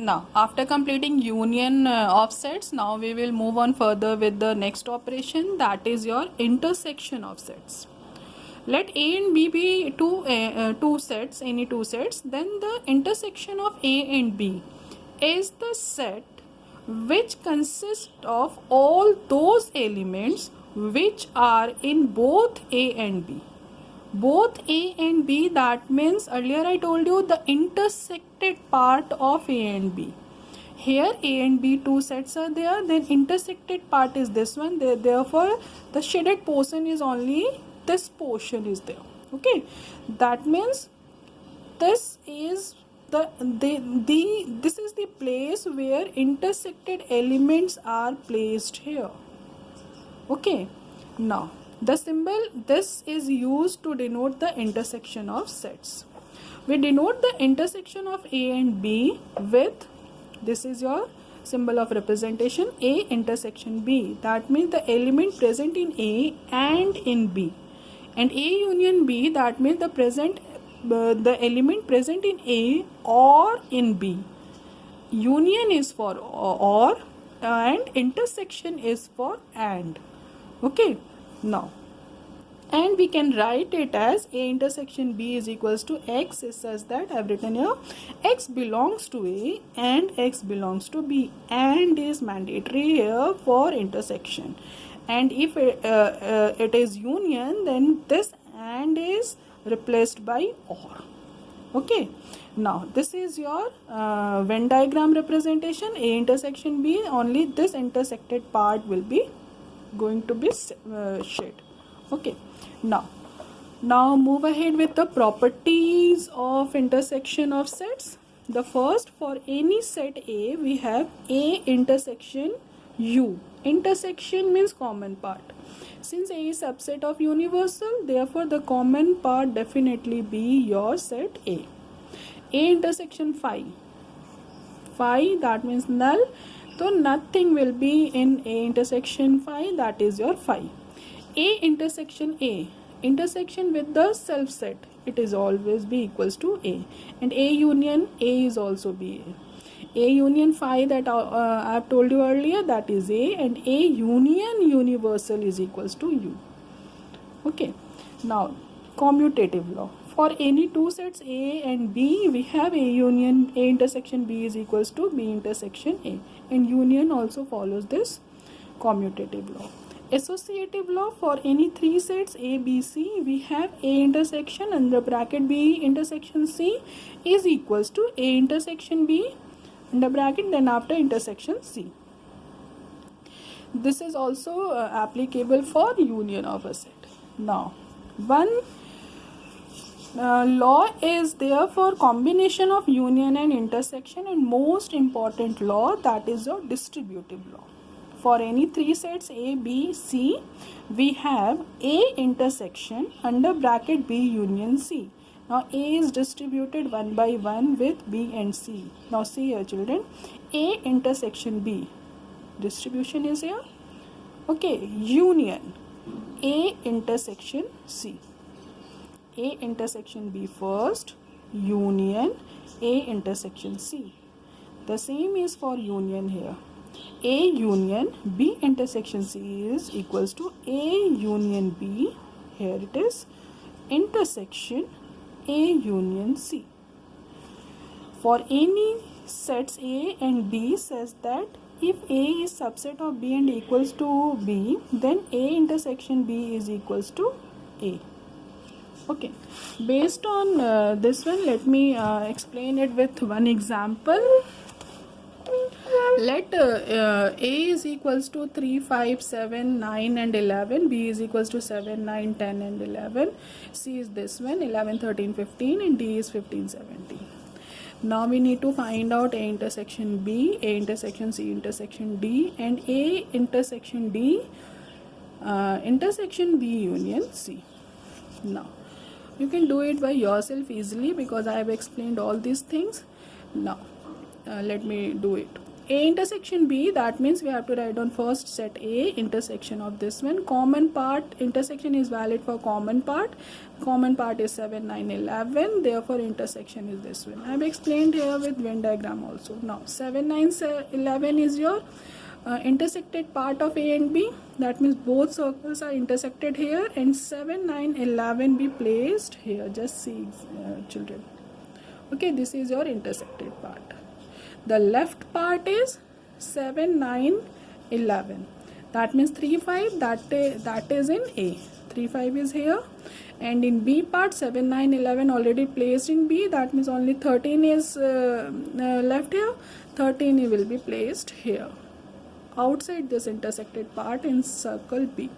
Now, after completing union of sets, now we will move on further with the next operation, that is your intersection of sets. Let A and B be two sets, any two sets, then the intersection of A and B is the set which consists of all those elements which are in both A and B. Both A and B, that means earlier I told you the intersected part of A and B. Here A and B two sets are there, then intersected part is this one, therefore the shaded portion is only this portion is there. Okay, that means this is this is the place where intersected elements are placed here. Okay, now the symbol this is used to denote the intersection of sets. We denote the intersection of A and B with, this is your symbol of representation, A intersection B. That means the element present in A and in B. And A union B, that means the element present in A or in B. Union is for or and intersection is for and. Okay, now, and we can write it as A intersection B is equals to X is such that I have written here X belongs to A and X belongs to B, and is mandatory here for intersection. And if it is union, then this and is replaced by or. Okay, now this is your Venn diagram representation. A intersection B, only this intersected part will be going to be shade. Okay, now move ahead with the properties of intersection of sets. The first, for any set A we have A intersection U. Intersection means common part. Since A is subset of universal, therefore the common part definitely be your set A. A intersection phi, that means null, so nothing will be in A intersection phi, that is your phi. A intersection A, intersection with the self set, it is always be equals to A, and A union A is also be A union phi, that I have told you earlier, that is A, and A union universal is equals to U. Okay, now commutative law. For any two sets A and B, we have A union A intersection B is equals to B intersection A, and union also follows this commutative law. Associative law, for any three sets A, B, C, we have A intersection under bracket B intersection C is equals to A intersection B under bracket, then after intersection C. This is also applicable for union of a set. Now, one law is there for combination of union and intersection, and most important law, that is your distributive law. For any three sets A, B, C, we have A intersection under bracket B union C. Now A is distributed one by one with B and C. Now see here children, A intersection B, distribution is here. Okay, union A intersection C. A intersection B first, union A intersection C. The same is for union here. A union B intersection C is equals to A union B. Here it is intersection A union C. For any sets A and B says that if A is subset of B and equals to B, then A intersection B is equals to A. Okay, based on this one, let me explain it with one example. Let A is equals to 3, 5, 7, 9 and 11, B is equals to 7, 9, 10 and 11, C is this one 11, 13, 15 and D is 15, 17. Now we need to find out A intersection B, A intersection C intersection D, and A intersection D intersection B union C. Now you can do it by yourself easily because I have explained all these things. Now let me do it. A intersection B, that means we have to write down first set A intersection of this one. Common part, intersection is valid for common part. Common part is 7, 9, 11. Therefore, intersection is this one. I have explained here with Venn diagram also. Now, 7, 9, 11 is your intersected part of A and B. That means both circles are intersected here, and 7, 9, 11 be placed here. Just see, children. Okay, this is your intersected part. The left part is 7, 9, 11. That means 3, 5, that is in A. 3, 5 is here. And in B part, 7, 9, 11 already placed in B. That means only 13 is left here. 13 will be placed here, outside this intersected part in circle B.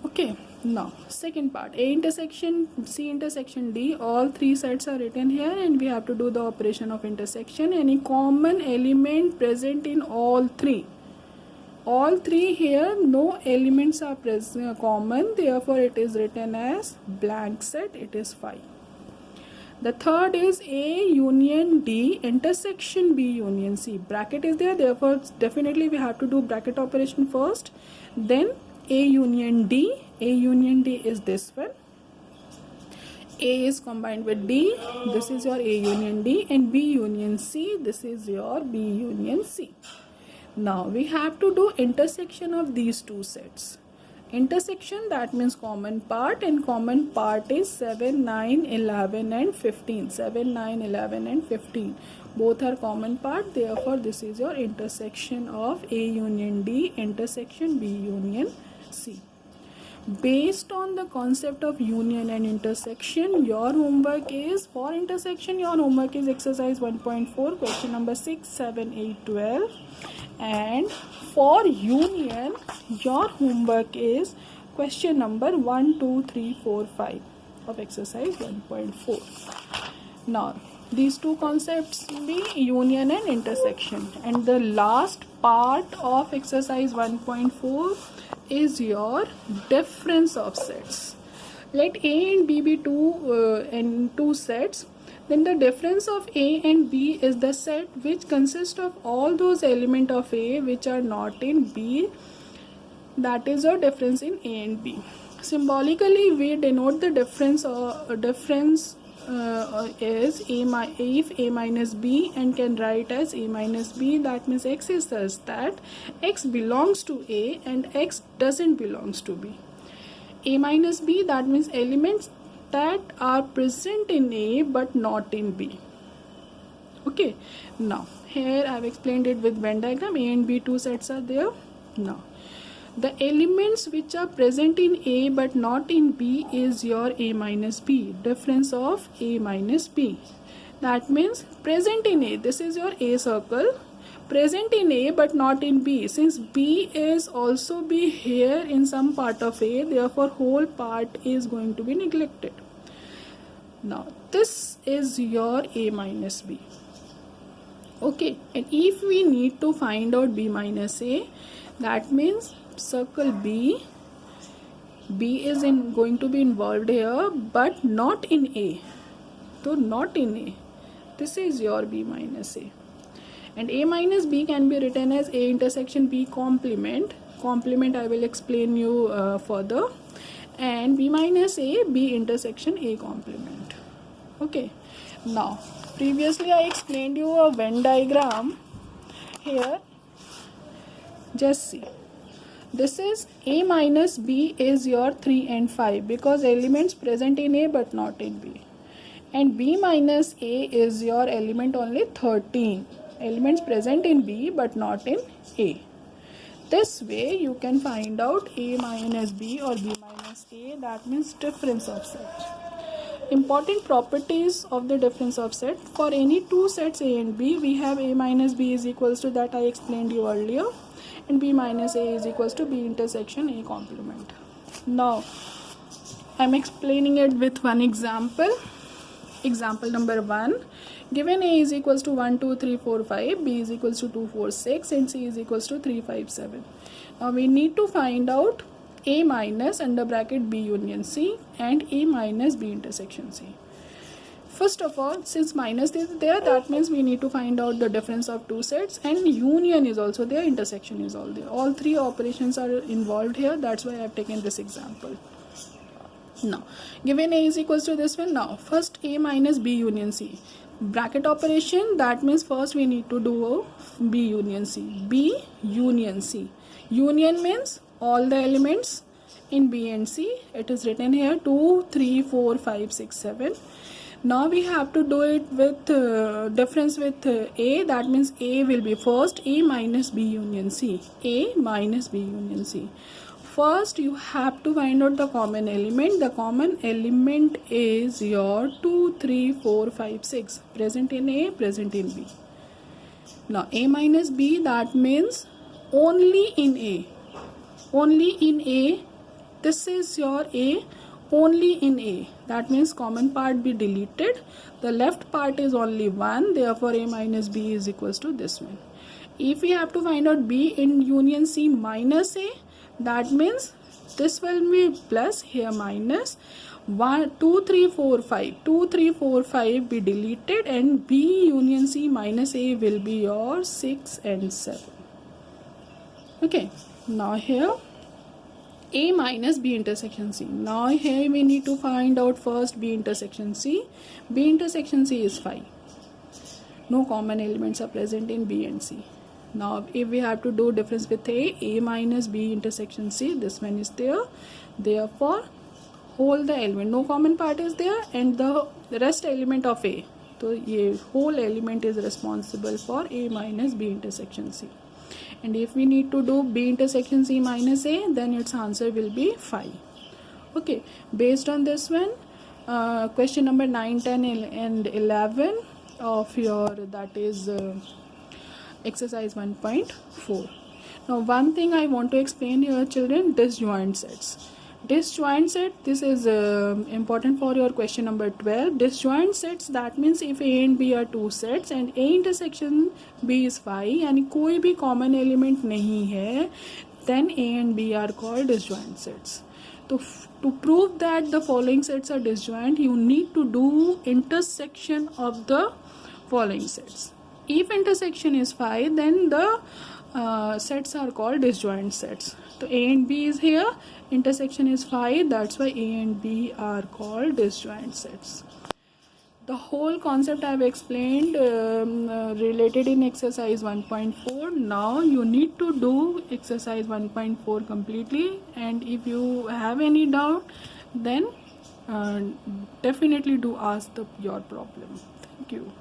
Okay. Now, second part, A intersection, C intersection D, all three sets are written here, and we have to do the operation of intersection. Any common element present in all three. All three here, no elements are present common, therefore it is written as blank set, it is 5. The third is A union D intersection B union C. Bracket is there, therefore definitely we have to do bracket operation first, then A union D. A union D is this one. A is combined with D. This is your A union D, and B union C. This is your B union C. Now we have to do intersection of these two sets. Intersection, that means common part, and common part is 7, 9, 11 and 15. 7, 9, 11 and 15. Both are common part, therefore this is your intersection of A union D intersection B union C. Based on the concept of union and intersection, your homework is, for intersection, your homework is exercise 1.4, question number 6, 7, 8, 12. And for union, your homework is question number 1, 2, 3, 4, 5 of exercise 1.4. Now, these two concepts be union and intersection. And the last part of exercise 1.4 is your difference of sets. Let A and B be two sets. Then the difference of A and B is the set which consists of all those elements of A which are not in B. That is your difference in A and B. Symbolically, we denote the difference is if A minus B, and can write as A minus B. That means X is such that X belongs to A and X doesn't belongs to B. A minus B, that means elements that are present in A but not in B. Okay. Now, here I have explained it with Venn diagram. A and B two sets are there. Now, the elements which are present in A but not in B is your A minus B, difference of A minus B. That means present in A, this is your A circle, present in A but not in B. Since B is also be here in some part of A, therefore whole part is going to be neglected. Now, this is your A minus B. Okay, and if we need to find out B minus A, that means circle B is going to be involved here but not in A. So not in A. This is your B minus A. And A minus B can be written as A intersection B complement. Complement I will explain you further. And B minus A, B intersection A complement. Okay. Now, previously I explained you a Venn diagram. Here, just see. This is A minus B is your 3 and 5 because elements present in A but not in B. And B minus A is your element only 13. Elements present in B but not in A. This way you can find out A minus B or B minus A, that means difference of set. Important properties of the difference of set. For any two sets A and B, we have A minus B is equals to that I explained you earlier. And B minus A is equals to B intersection A complement. Now, I am explaining it with one example. Example number 1. Given A is equals to 1, 2, 3, 4, 5, B is equals to 2, 4, 6, and C is equals to 3, 5, 7. Now, we need to find out A minus under bracket B union C and A minus B intersection C. First of all, since minus is there, that means we need to find out the difference of two sets, and union is also there, intersection is all there. All three operations are involved here. That's why I have taken this example. Now, given A is equals to this one, now first A minus B union C. Bracket operation, that means first we need to do B union C. B union C. Union means all the elements in B and C. It is written here 2, 3, 4, 5, 6, 7. Now we have to do it with difference with A. That means A will be first A minus B union C. A minus B union C. First you have to find out the common element. The common element is your 2, 3, 4, 5, 6. Present in A, present in B. Now A minus B, that means only in A. Only in A. This is your A. Only in A. That means common part be deleted. The left part is only 1. Therefore A minus B is equals to this one. If we have to find out B in union C minus A, that means this will be plus, here minus 1, 2, 3, 4, 5. 2, 3, 4, 5 be deleted, and B union C minus A will be your 6 and 7. Okay, now here A minus B intersection C. Now here we need to find out first B intersection C. B intersection C is 5. No common elements are present in B and C. Now if we have to do difference with A minus B intersection C, this one is there. Therefore whole the element, no common part is there, and the rest element of A. So ये whole element is responsible for A minus B intersection C. And if we need to do B intersection C minus A, then its answer will be 5. Okay, based on this one, question number 9, 10 and 11 of your, that is exercise 1.4. Now one thing I want to explain here, children, disjoint sets. Disjoint set, this is important for your question number 12. Disjoint sets, that means if A and B are two sets and A intersection B is 5 यानी कोई भी common element नहीं है, then A and B are called disjoint sets. So to prove that the following sets are disjoint, you need to do intersection of the following sets. If intersection is 5, then the sets are called disjoint sets. So A and B is here, intersection is 5, that's why A and B are called disjoint sets. The whole concept I have explained related in exercise 1.4. Now you need to do exercise 1.4 completely, and if you have any doubt, then definitely do ask your problem. Thank you.